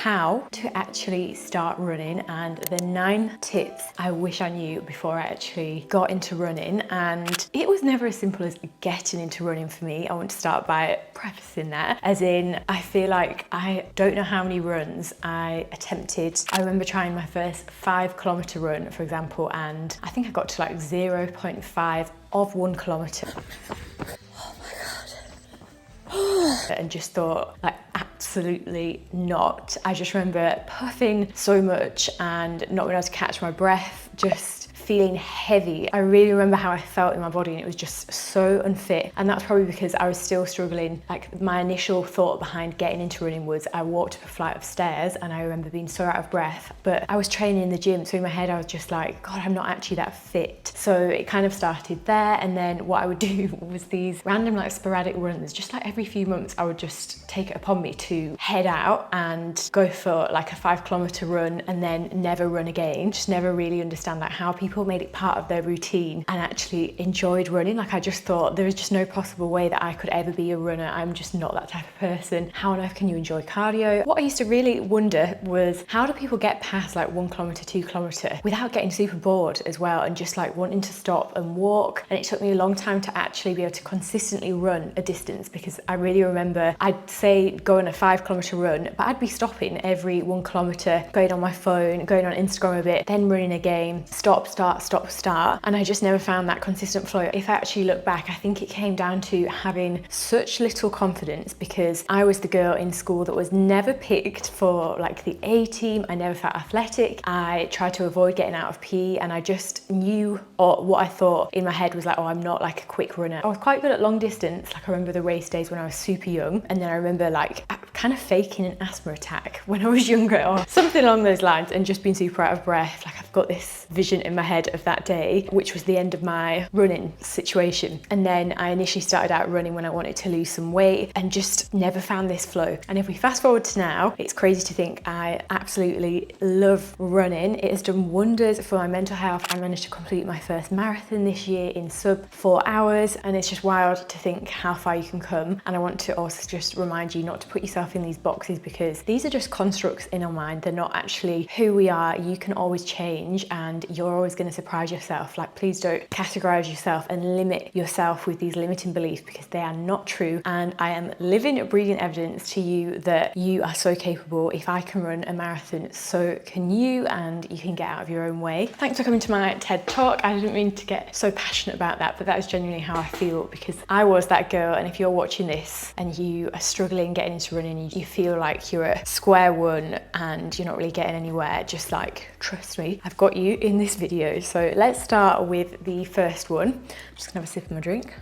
how to actually start running and the 9 tips I wish I knew before I actually got into running. And it was never as simple as getting into running for me. I want to start by prefacing that, as in I feel like I don't know how many runs I attempted. I remember trying my first 5-kilometer run, for example, and I think I got to like 0.5 of 1 kilometer. And just thought, like, absolutely not. I just remember puffing so much and not being able to catch my breath, just feeling heavy. I really remember how I felt in my body, and it was just so unfit. And that's probably because I was still struggling. Like, my initial thought behind getting into running was I walked up a flight of stairs and I remember being so out of breath, but I was training in the gym, so in my head I was just like, God, I'm not actually that fit. So it kind of started there, and then what I would do was these random like sporadic runs, just like every few months I would just take it upon me to head out and go for like a 5-kilometer run and then never run again. Just never really understand like how people made it part of their routine and actually enjoyed running. Like, I just thought there was just no possible way that I could ever be a runner. I'm just not that type of person. How on earth can you enjoy cardio? What I used to really wonder was, how do people get past like 1 kilometer, 2 kilometer without getting super bored as well and just like wanting to stop and walk? And it took me a long time to actually be able to consistently run a distance, because I really remember I'd say go on a 5-kilometer run, but I'd be stopping every 1 kilometer, going on my phone, going on Instagram a bit, then running again, stop, start, and I just never found that consistent flow. If I actually look back, I think it came down to having such little confidence, because I was the girl in school that was never picked for like the A team. I never felt athletic. I tried to avoid getting out of PE, and I just knew, or what I thought in my head was like, oh, I'm not like a quick runner. I was quite good at long distance. Like, I remember the race days when I was super young, and then I remember like kind of faking an asthma attack when I was younger or something along those lines, and just being super out of breath. Like, I've got this vision in my head of that day, which was the end of my running situation. And then I initially started out running when I wanted to lose some weight and just never found this flow. And if we fast forward to now, it's crazy to think I absolutely love running. It has done wonders for my mental health. I managed to complete my first marathon this year in sub 4 hours, and it's just wild to think how far you can come. And I want to also just remind you not to put yourself in these boxes, because these are just constructs in our mind. They're not actually who we are. You can always change, and you're always going to surprise yourself. Like, please don't categorize yourself and limit yourself with these limiting beliefs, because they are not true. And I am living, breathing evidence to you that you are so capable. If I can run a marathon, so can you, and you can get out of your own way. Thanks for coming to my TED Talk. I didn't mean to get so passionate about that, but that is genuinely how I feel, because I was that girl. And if you're watching this and you are struggling getting into running, you feel like you're at square one and you're not really getting anywhere, just like, trust me, I've got you in this video. So let's start with the first one. I'm just gonna have a sip of my drink.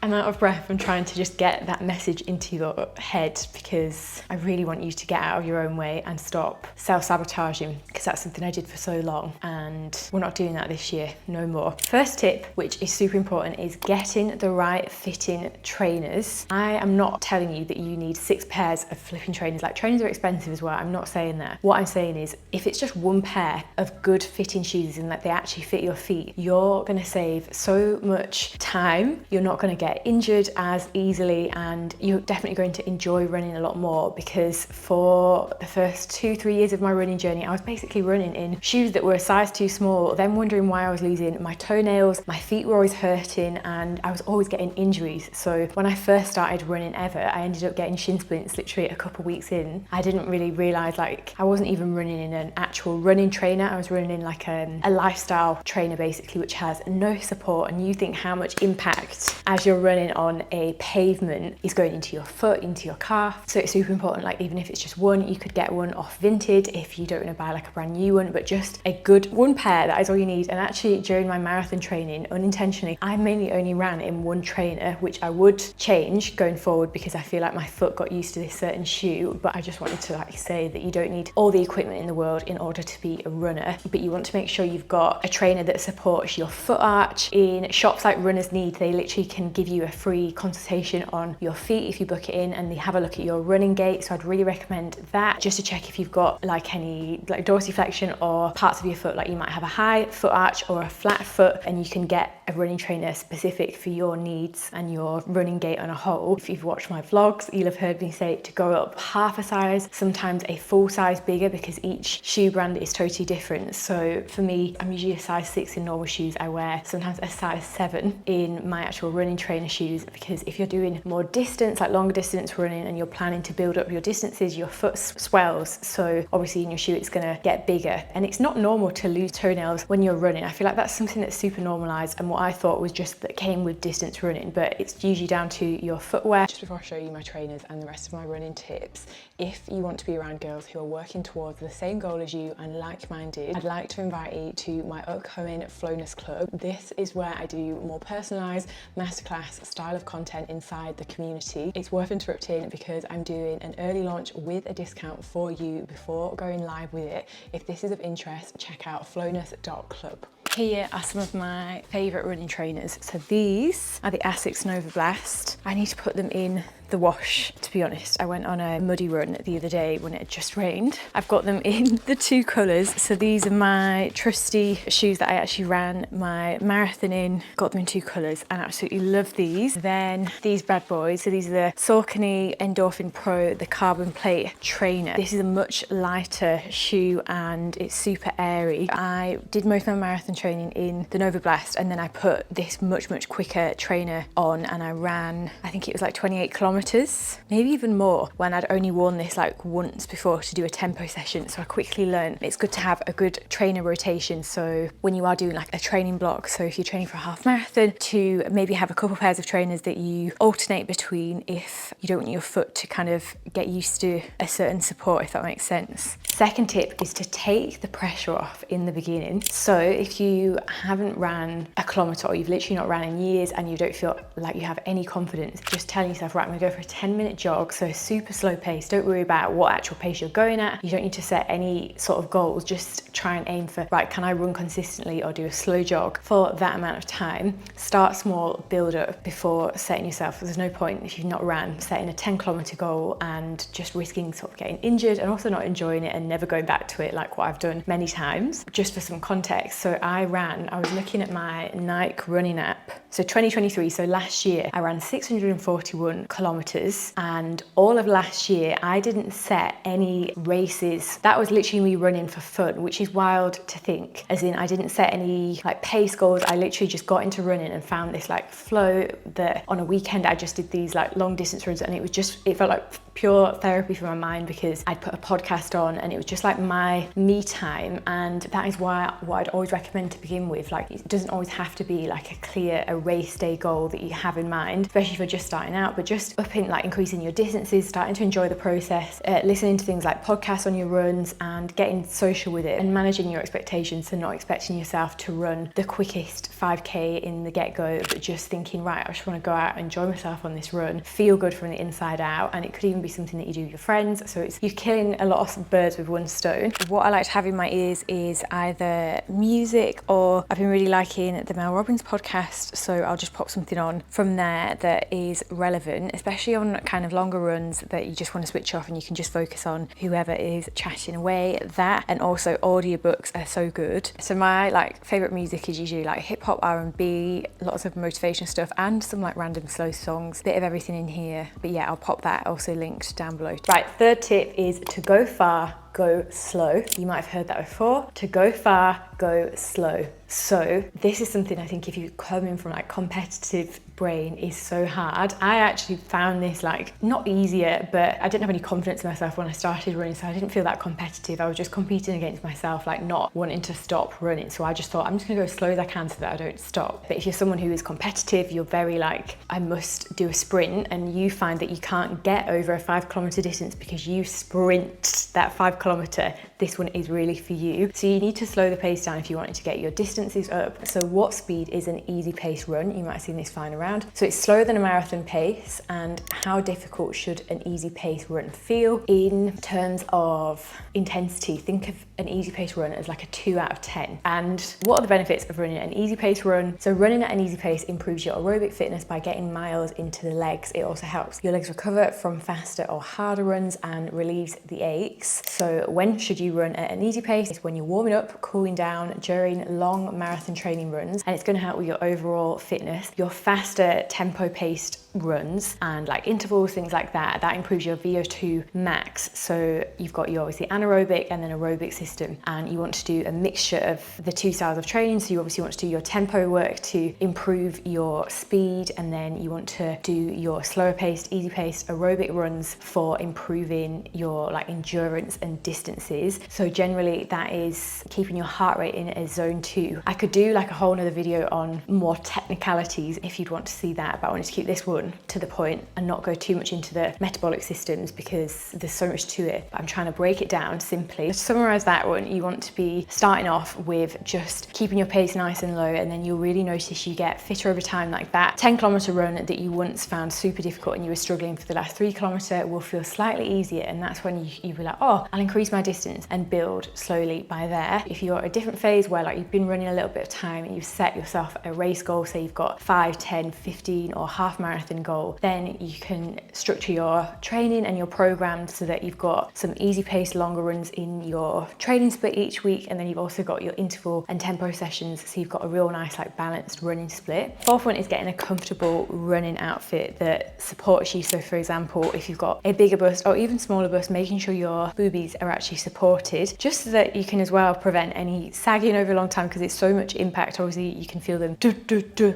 I'm out of breath from trying to just get that message into your head, because I really want you to get out of your own way and stop self-sabotaging, because that's something I did for so long, and we're not doing that this year, no more. First tip, which is super important, is getting the right fitting trainers. I am not telling you that you need 6 pairs of flipping trainers. Like, trainers are expensive as well. I'm not saying that. What I'm saying is, if it's just 1 pair of good fitting shoes and that they actually fit your feet, you're gonna save so much time. You're not gonna get injured as easily, and you're definitely going to enjoy running a lot more, because for the first 2-3 years of my running journey, I was basically running in shoes that were a size too small, then wondering why I was losing my toenails. My feet were always hurting, and I was always getting injuries. So when I first started running ever, I ended up getting shin splints literally a couple weeks in. I didn't really realize, like, I wasn't even running in an actual running trainer. I was running in like a lifestyle trainer, basically, which has no support. And you think how much impact as you're running on a pavement is going into your foot, into your calf. So it's super important. Like, even if it's just one, you could get one off Vinted if you don't want to buy like a brand new one, but just a good 1 pair, that is all you need. And actually, during my marathon training, unintentionally, I mainly only ran in 1 trainer, which I would change going forward, because I feel like my foot got used to this certain shoe. But I just wanted to like say that you don't need all the equipment in the world in order to be a runner, but you want to make sure you've got a trainer that supports your foot arch. In shops like Runners Need, they literally can give you you a free consultation on your feet if you book it in, and they have a look at your running gait. So I'd really recommend that, just to check if you've got like any like dorsiflexion or parts of your foot, like you might have a high foot arch or a flat foot, and you can get a running trainer specific for your needs and your running gait on a whole. If you've watched my vlogs, you'll have heard me say to go up half a size, sometimes a full size bigger, because each shoe brand is totally different. So for me, I'm usually a size 6 in normal shoes. I wear sometimes a size 7 in my actual running trainer shoes, because if you're doing more distance, like longer distance running, and you're planning to build up your distances, your foot swells. So obviously in your shoe, it's gonna get bigger. And it's not normal to lose toenails when you're running. I feel like that's something that's super normalized, and what I thought was just that came with distance running, but it's usually down to your footwear. Just before I show you my trainers and the rest of my running tips, if you want to be around girls who are working towards the same goal as you and like-minded, I'd like to invite you to my upcoming Flowness Club. This is where I do more personalized masterclass style of content inside the community. It's worth interrupting because I'm doing an early launch with a discount for you before going live with it. If this is of interest, check out flowness.club. Here are some of my favourite running trainers. So these are the Asics Nova Blast. I need to put them in the wash, to be honest. I went on a muddy run the other day when it had just rained. I've got them in the 2 colours. So these are my trusty shoes that I actually ran my marathon in. Got them in 2 colours and absolutely love these. Then these bad boys. So these are the Saucony Endorphin Pro, the carbon plate trainer. This is a much lighter shoe and it's super airy. I did most of my marathon training in the Nova Blast, and then I put this much quicker trainer on, and I ran, I think it was like 28 kilometers, maybe even more, when I'd only worn this like once before to do a tempo session. So I quickly learned it's good to have a good trainer rotation. So when you are doing like a training block, so if you're training for a half marathon, to maybe have a couple pairs of trainers that you alternate between if you don't want your foot to kind of get used to a certain support, if that makes sense. Second tip is to take the pressure off in the beginning. So if you haven't ran a kilometre, or you've literally not ran in years and you don't feel like you have any confidence, just telling yourself, right, I'm gonna go for a 10-minute jog, so super slow pace. Don't worry about what actual pace you're going at. You don't need to set any sort of goals. Just try and aim for, right, can I run consistently or do a slow jog for that amount of time? Start small, build up before setting yourself. There's no point, if you've not ran, setting a 10-kilometre goal and just risking sort of getting injured and also not enjoying it and never going back to it, like what I've done many times. Just for some context, so I was looking at my Nike running app. So 2023, so last year, I ran 641 kilometers, and all of last year, I didn't set any races. That was literally me running for fun, which is wild to think. As in, I didn't set any like pace goals. I literally just got into running and found this like flow that on a weekend, I just did these like long distance runs, and it felt like pure therapy for my mind, because I'd put a podcast on and it was just like my me time. And that is why what I'd always recommend to begin with, like it doesn't always have to be like a race day goal that you have in mind, especially if you're just starting out, but just increasing your distances, starting to enjoy the process, listening to things like podcasts on your runs and getting social with it, and managing your expectations. So not expecting yourself to run the quickest 5k in the get-go, but just thinking, right, I just want to go out and enjoy myself on this run, feel good from the inside out. And it could even be something that you do with your friends. So you're killing a lot of birds with one stone. What I like to have in my ears is either music, or I've been really liking the Mel Robbins podcast, so I'll just pop something on from there that is relevant, especially on kind of longer runs that you just want to switch off and you can just focus on whoever is chatting away. That, and also audiobooks are so good. So my like favorite music is usually like hip hop, R&B, lots of motivational stuff, and some like random slow songs, bit of everything in here. But yeah, I'll pop that also linked down below. Right, third tip is to go far, go slow. You might have heard that before. To go far, go slow. So this is something I think if you're coming from like competitive brain is so hard. I actually found this like not easier, but I didn't have any confidence in myself when I started running, so I didn't feel that competitive. I was just competing against myself, like not wanting to stop running. So I just thought I'm just gonna go as slow as I can so that I don't stop. But if you're someone who is competitive, you're very like, I must do a sprint, and you find that you can't get over a 5 kilometer distance because you sprint that 5 kilometre, this one is really for you. So you need to slow the pace down if you want to get your distances up. So what speed is an easy pace run? You might have seen this flying around. So it's slower than a marathon pace. And how difficult should an easy pace run feel in terms of intensity? Think of an easy pace run as like a 2 out of 10. And what are the benefits of running an easy pace run? So running at an easy pace improves your aerobic fitness by getting miles into the legs. It also helps your legs recover from faster or harder runs and relieves the aches. So when should you run at an easy pace? It's when you're warming up, cooling down during long marathon training runs, and it's going to help with your overall fitness. Your faster tempo paced runs and like intervals, things like that, that improves your VO2 max. So you've got your obviously anaerobic and then aerobic system, and you want to do a mixture of the two styles of training. So you obviously want to do your tempo work to improve your speed, and then you want to do your slower paced, easy paced aerobic runs for improving your like endurance and distances. So generally that is keeping your heart rate in a zone 2. I could do like a whole nother video on more technicalities if you'd want to see that, but I wanted to keep this one to the point and not go too much into the metabolic systems because there's so much to it. But I'm trying to break it down simply. To summarize that one, you want to be starting off with just keeping your pace nice and low, and then you'll really notice you get fitter over time. Like that 10-kilometer run that you once found super difficult and you were struggling for the last 3-kilometer will feel slightly easier, and that's when you'll be like, oh, I'll increase my distance and build slowly by there. If you're at a different phase where like you've been running a little bit of time and you've set yourself a race goal, say you've got 5, 10, 15 or half marathon goal, then you can structure your training and your program so that you've got some easy paced longer runs in your training split each week, and then you've also got your interval and tempo sessions, so you've got a real nice like balanced running split. Fourth one is getting a comfortable running outfit that supports you. So for example, if you've got a bigger bust or even smaller bust, making sure your boobies are actually supported, just so that you can as well prevent any sagging over a long time, because it's so much impact. Obviously you can feel them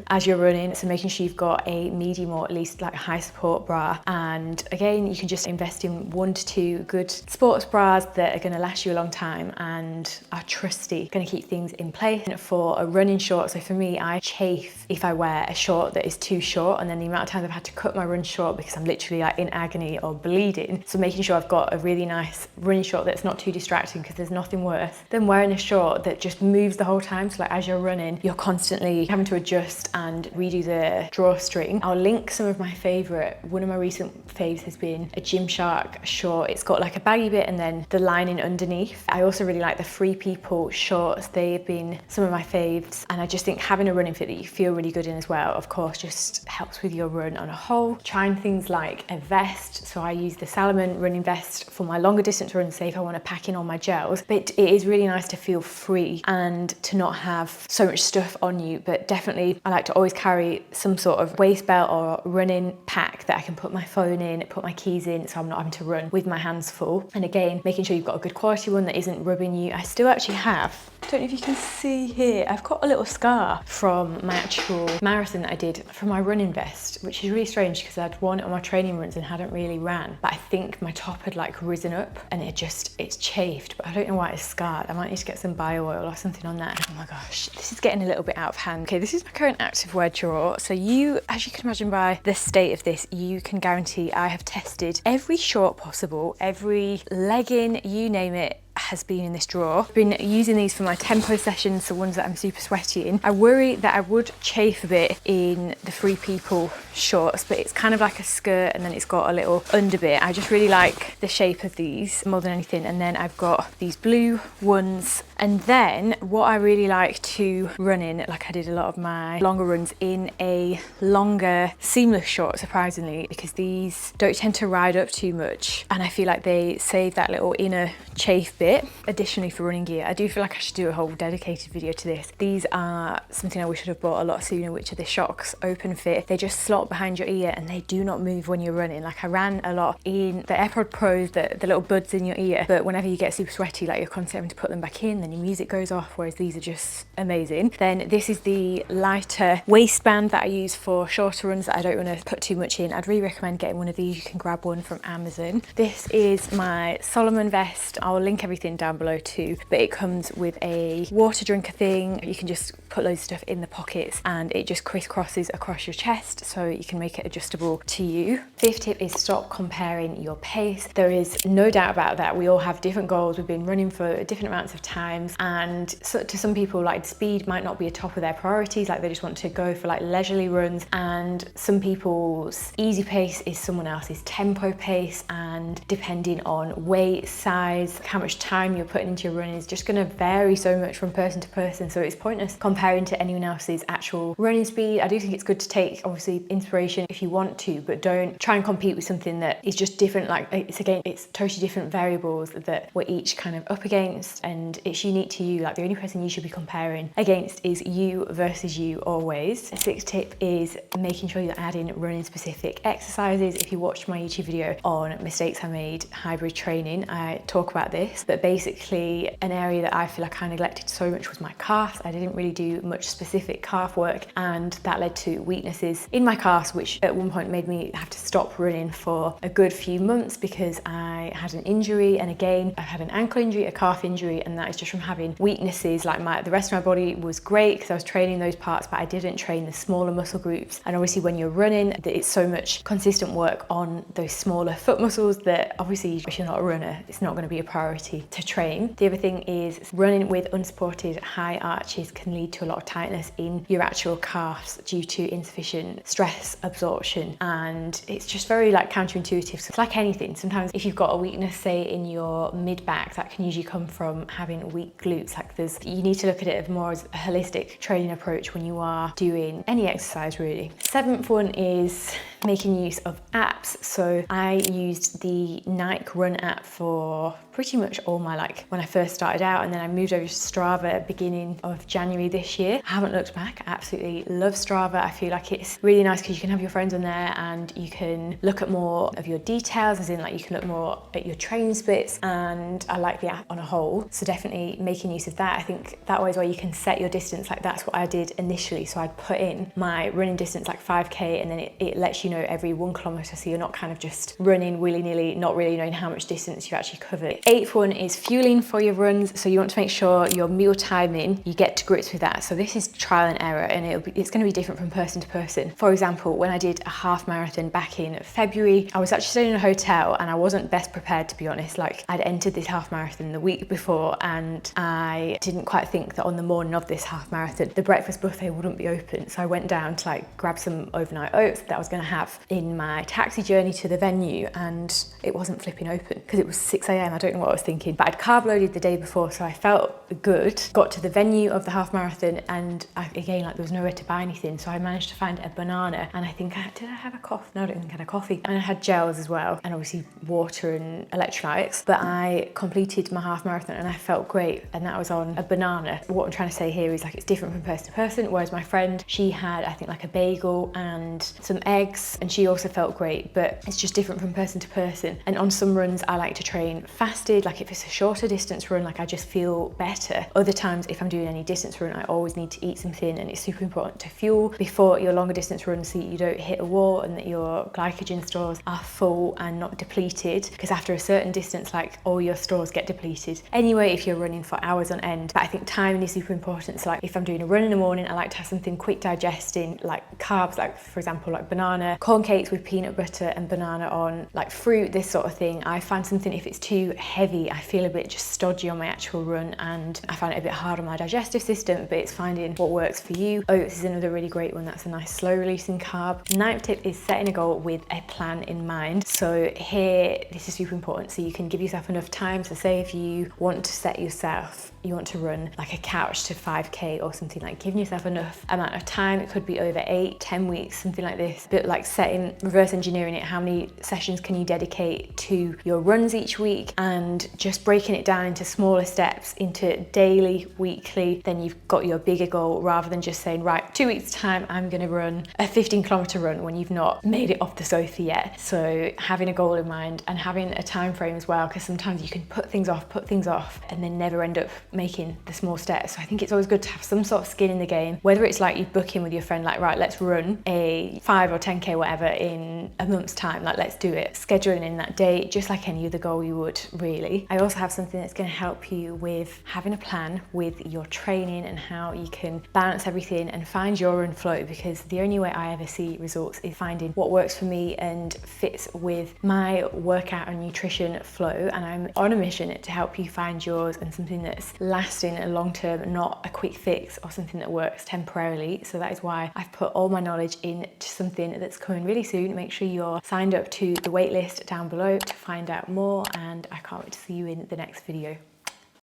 as you're running, so making sure you've got a medium or at least like high support bra. And again, you can just invest in 1 to 2 good sports bras that are going to last you a long time and are trusty, going to keep things in place. And for a running short, so for me, I chafe if I wear a short that is too short, and then the amount of times I've had to cut my run short because I'm literally like in agony or bleeding. So making sure I've got a really nice running short that's not too distracting, because there's nothing worse than wearing a short that just moves the whole time. So like as you're running, you're constantly having to adjust and redo the drawstring. I'll link some of my favorite. One of my recent faves has been a Gymshark short. It's got like a baggy bit and then the lining underneath. I also really like the Free People shorts. They've been some of my faves, and I just think having a running fit that you feel really good in as well, of course, just helps with your run on a whole. Trying things like a vest. So I use the Salomon running vest for my longer distance runs, say if I want to pack in all my gels. But it is really nice to feel free and to not have so much stuff on you. But definitely I like to always carry some sort of waist belt or running pack that I can put my phone in, put my keys in, so I'm not having to run with my hands full. And again, making sure you've got a good quality one that isn't rubbing you. I still actually have, I don't know if you can see here, I've got a little scar from my actual marathon that I did from my running vest, which is really strange because I'd worn it on my training runs and hadn't really ran. But I think my top had like risen up and it's chafed, but I don't know why it's scarred. I might need to get some bio oil or something on that. Oh my gosh, this is getting a little bit out of hand. Okay, this is my current activewear drawer. So you, as you can imagine by the state of this, you can guarantee I have tested every short possible, every legging, you name it, has been in this drawer. I've been using these for my tempo sessions, the ones that I'm super sweaty in. I worry that I would chafe a bit in the Free People shorts, but it's kind of like a skirt and then it's got a little under bit. I just really like the shape of these more than anything. And then I've got these blue ones. And then what I really like to run in, like I did a lot of my longer runs in a longer seamless short, surprisingly, because these don't tend to ride up too much. And I feel like they save that little inner chafe bit. Additionally, for running gear, I do feel like I should do a whole dedicated video to this. These are something I wish I'd have bought a lot sooner, which are the Shocks Open Fit. They just slot behind your ear and they do not move when you're running. Like I ran a lot in the AirPod Pros, the little buds in your ear, but whenever you get super sweaty, like you're constantly having to put them back in, then your music goes off, whereas these are just amazing. Then this is the lighter waistband that I use for shorter runs that I don't want to put too much in. I'd really recommend getting one of these. You can grab one from Amazon. This is my Salomon vest. I'll link everything everything down below too, but it comes with a water drinker thing. You can just put loads of stuff in the pockets and it just crisscrosses across your chest so you can make it adjustable to you. Fifth tip is stop comparing your pace. There is no doubt about that. We all have different goals. We've been running for different amounts of times, and so to some people, like, speed might not be a top of their priorities, like they just want to go for like leisurely runs, and some people's easy pace is someone else's tempo pace, and depending on weight, size, how much time you're putting into your running is just going to vary so much from person to person. So it's pointless comparing to anyone else's actual running speed. I do think it's good to take obviously inspiration if you want to, but don't try and compete with something that is just different. Like, it's totally different variables that we're each kind of up against, and it's unique to you. Like, the only person you should be comparing against is you versus you always. A sixth tip is making sure you're adding running specific exercises. If you watched my YouTube video on mistakes I made hybrid training, I talk about this, but basically an area that I feel like I neglected so much was my calves. I didn't really do much specific calf work, and that led to weaknesses in my calves, which at one point made me have to stop running for a good few months because I had an injury. And again, I had an ankle injury, a calf injury, and that is just from having weaknesses. Like, the rest of my body was great because I was training those parts, but I didn't train the smaller muscle groups. And obviously when you're running, it's so much consistent work on those smaller foot muscles that obviously if you're not a runner, it's not going to be a priority to train. The other thing is running with unsupported high arches can lead to a lot of tightness in your actual calves due to insufficient stress absorption, and it's just very like counterintuitive. So it's like anything. Sometimes if you've got a weakness, say in your mid back, that can usually come from having weak glutes. Like, you need to look at it more as a holistic training approach when you are doing any exercise really. Seventh one is making use of apps. So I used the Nike Run app for pretty much all my, like, when I first started out, and then I moved over to Strava at the beginning of January this year. I haven't looked back. I absolutely love Strava. I feel like it's really nice because you can have your friends on there and you can look at more of your details, as in like you can look more at your training splits, and I like the app on a whole. So definitely making use of that. I think that way is where you can set your distance. Like, that's what I did initially. So I'd put in my running distance, like 5k, and then it lets you know every 1 kilometer, so you're not kind of just running willy-nilly, not really knowing how much distance you actually covered. Eighth one is fueling for your runs. So you want to make sure your meal timing, you get to grips with that. So this is trial and error, and it's going to be different from person to person. For example, when I did a half marathon back in February, I was actually staying in a hotel and I wasn't best prepared, to be honest. Like, I'd entered this half marathon the week before, and I didn't quite think that on the morning of this half marathon, the breakfast buffet wouldn't be open. So I went down to like grab some overnight oats that I was going to have in my taxi journey to the venue, and it wasn't flipping open because it was 6 a.m. I don't know what I was thinking, but I'd carb loaded the day before, so I felt good. Got to the venue of the half marathon, and again, like, there was nowhere to buy anything, so I managed to find a banana, and I think did I have a coffee? No, I don't think I had a coffee. And I had gels as well, and obviously water and electrolytes. But I completed my half marathon and I felt great, and that was on a banana. What I'm trying to say here is, like, it's different from person to person. Whereas my friend, she had, I think, like a bagel and some eggs, and she also felt great, but it's just different from person to person. And on some runs, I like to train fasted. Like, if it's a shorter distance run, like, I just feel better. Other times, if I'm doing any distance run, I always need to eat something, and it's super important to fuel before your longer distance run so that you don't hit a wall and that your glycogen stores are full and not depleted, because after a certain distance, like, all your stores get depleted anyway if you're running for hours on end. But I think timing is super important. So, like, if I'm doing a run in the morning, I like to have something quick digesting, like carbs, like, for example, like banana, corn cakes with peanut butter and banana on, like fruit, this sort of thing. I find something, if it's too heavy, I feel a bit just stodgy on my actual run, and I find it a bit hard on my digestive system, but it's finding what works for you. Oats is another really great one. That's a nice slow releasing carb. Ninth tip is setting a goal with a plan in mind. So here, this is super important. So you can give yourself enough time. So say if you want to set yourself, you want to run like a couch to 5k or something, like giving yourself enough amount of time. It could be over 8-10 weeks, something like this, but like setting, reverse engineering it. How many sessions can you dedicate to your runs each week, and just breaking it down into smaller steps, into daily, weekly. Then you've got your bigger goal, rather than just saying, right, 2 weeks time, I'm going to run a 15-kilometer run when you've not made it off the sofa yet. So having a goal in mind and having a time frame as well, because sometimes you can put things off and then never end up making the small steps. So I think it's always good to have some sort of skin in the game, whether it's like you book in with your friend, like, right, let's run a 5 or 10k whatever in a month's time, like, let's do it, scheduling in that day, just like any other goal you would really. I also also have something that's going to help you with having a plan with your training and how you can balance everything and find your own flow, because the only way I ever see results is finding what works for me and fits with my workout and nutrition flow. And I'm on a mission to help you find yours and something that's lasting and long term, not a quick fix or something that works temporarily. So that is why I've put all my knowledge into something that's coming really soon. Make sure you're signed up to the waitlist down below to find out more, and I can't wait to see you in the next video.